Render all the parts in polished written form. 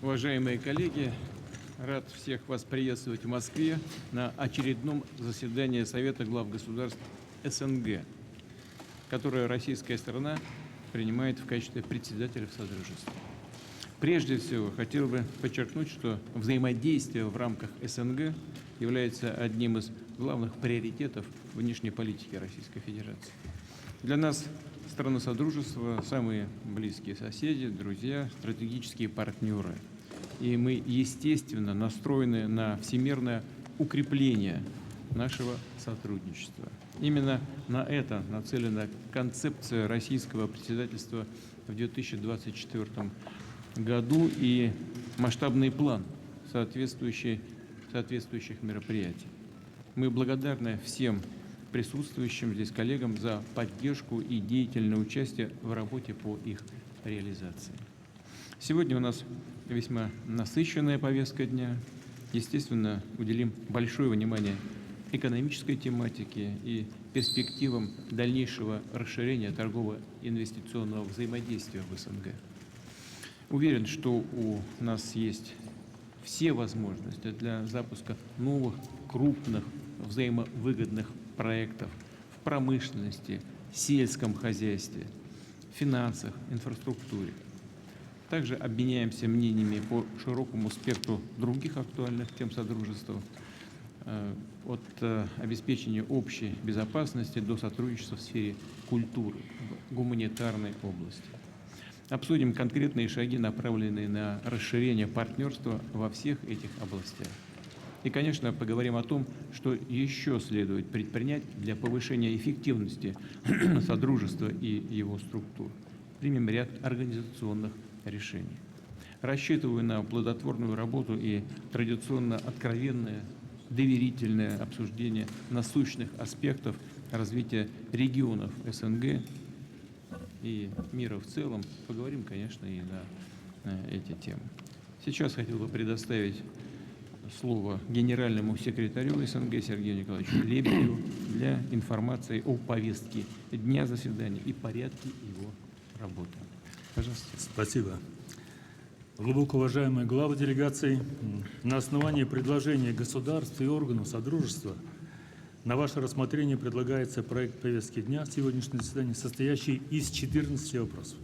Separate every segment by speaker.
Speaker 1: Уважаемые коллеги, рад всех вас приветствовать в Москве на очередном заседании Совета глав государств СНГ, которое российская сторона принимает в качестве председателя в Содружестве. Прежде всего, хотел бы подчеркнуть, что взаимодействие в рамках СНГ является одним из главных приоритетов внешней политики Российской Федерации. Для нас страны Содружества – самые близкие соседи, друзья, стратегические партнеры. И мы, естественно, настроены на всемирное укрепление нашего сотрудничества. Именно на это нацелена концепция российского председательства в 2024 году и масштабный план соответствующих мероприятий. Мы благодарны всем присутствующим здесь коллегам за поддержку и деятельное участие в работе по их реализации. Сегодня у нас весьма насыщенная повестка дня. Естественно, уделим большое внимание экономической тематике и перспективам дальнейшего расширения торгово-инвестиционного взаимодействия в СНГ. Уверен, что у нас есть все возможности для запуска новых, крупных, взаимовыгодных проектов в промышленности, сельском хозяйстве, финансах, инфраструктуре. Также обменяемся мнениями по широкому спектру других актуальных тем Содружества, от обеспечения общей безопасности до сотрудничества в сфере культуры, в гуманитарной области. Обсудим конкретные шаги, направленные на расширение партнерства во всех этих областях. И, конечно, поговорим о том, что еще следует предпринять для повышения эффективности Содружества и его структур. Примем ряд организационных решений. Рассчитываю на плодотворную работу и традиционно откровенное, доверительное обсуждение насущных аспектов развития регионов СНГ и мира в целом. Поговорим, конечно, и на эти темы. Сейчас хотел бы предоставить слово генеральному секретарю СНГ Сергею Николаевичу Лебедеву для информации о повестке дня заседания и порядке его работы. Пожалуйста.
Speaker 2: Спасибо. Глубоко уважаемые главы делегаций, на основании предложения государств и органов Содружества на ваше рассмотрение предлагается проект повестки дня сегодняшнего заседания, состоящий из 14 вопросов.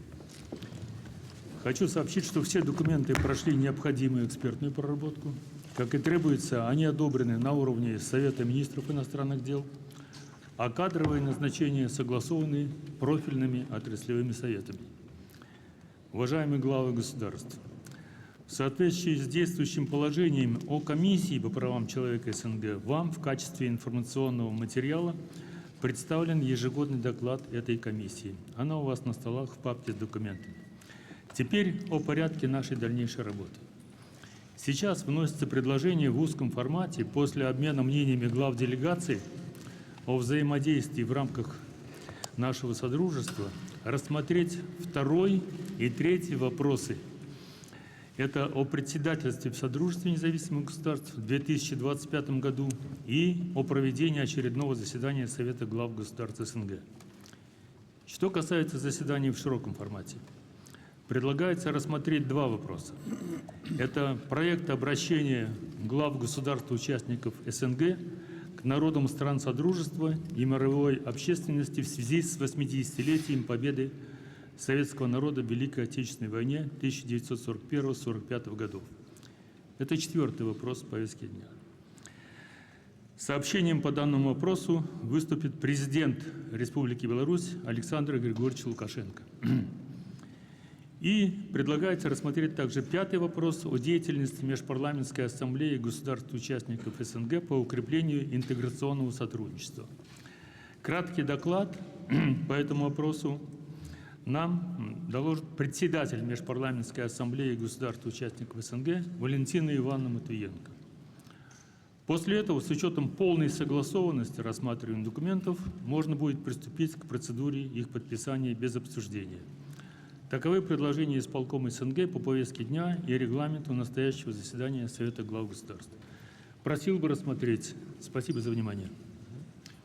Speaker 2: Хочу сообщить, что все документы прошли необходимую экспертную проработку. Как и требуется, они одобрены на уровне Совета министров иностранных дел, а кадровые назначения согласованы профильными отраслевыми советами. Уважаемые главы государств, в соответствии с действующим положением о Комиссии по правам человека СНГ, вам в качестве информационного материала представлен ежегодный доклад этой комиссии. Она у вас на столах в папке с документами. Теперь о порядке нашей дальнейшей работы. Сейчас вносится предложение в узком формате после обмена мнениями глав делегаций о взаимодействии в рамках нашего Содружества рассмотреть второй и третий вопросы. Это о председательстве в Содружестве независимых государств в 2025 году и о проведении очередного заседания Совета глав государств СНГ. Что касается заседаний в широком формате, предлагается рассмотреть два вопроса. Это проект обращения глав государств-участников СНГ к народам стран Содружества и мировой общественности в связи с 80-летием победы советского народа в Великой Отечественной войне 1941-1945 годов. Это четвертый вопрос повестки дня. Сообщением по данному вопросу выступит президент Республики Беларусь Александр Григорьевич Лукашенко. И предлагается рассмотреть также пятый вопрос о деятельности Межпарламентской ассамблеи государств-участников СНГ по укреплению интеграционного сотрудничества. Краткий доклад по этому вопросу нам доложит председатель Межпарламентской ассамблеи государств-участников СНГ Валентина Ивановна Матвиенко. После этого, с учетом полной согласованности рассматриваемых документов, можно будет приступить к процедуре их подписания без обсуждения. Таковы предложения исполкома СНГ по повестке дня и регламенту настоящего заседания Совета глав государств. Просил бы рассмотреть. Спасибо за внимание.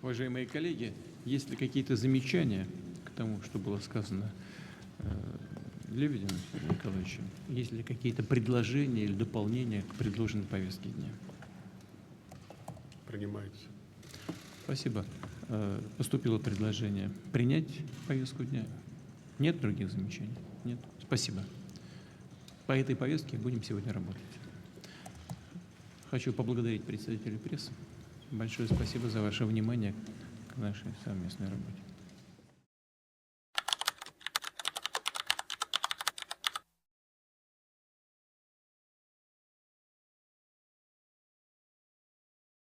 Speaker 1: Уважаемые коллеги, есть ли какие-то замечания к тому, что было сказано Лебедева Сергея Николаевича, есть ли какие-то предложения или дополнения к предложенной повестке дня?
Speaker 3: Принимается.
Speaker 1: Спасибо. Поступило предложение принять повестку дня. Нет других замечаний? Нет. Спасибо. По этой повестке будем сегодня работать. Хочу поблагодарить представителей прессы. Большое спасибо за ваше внимание к нашей совместной работе.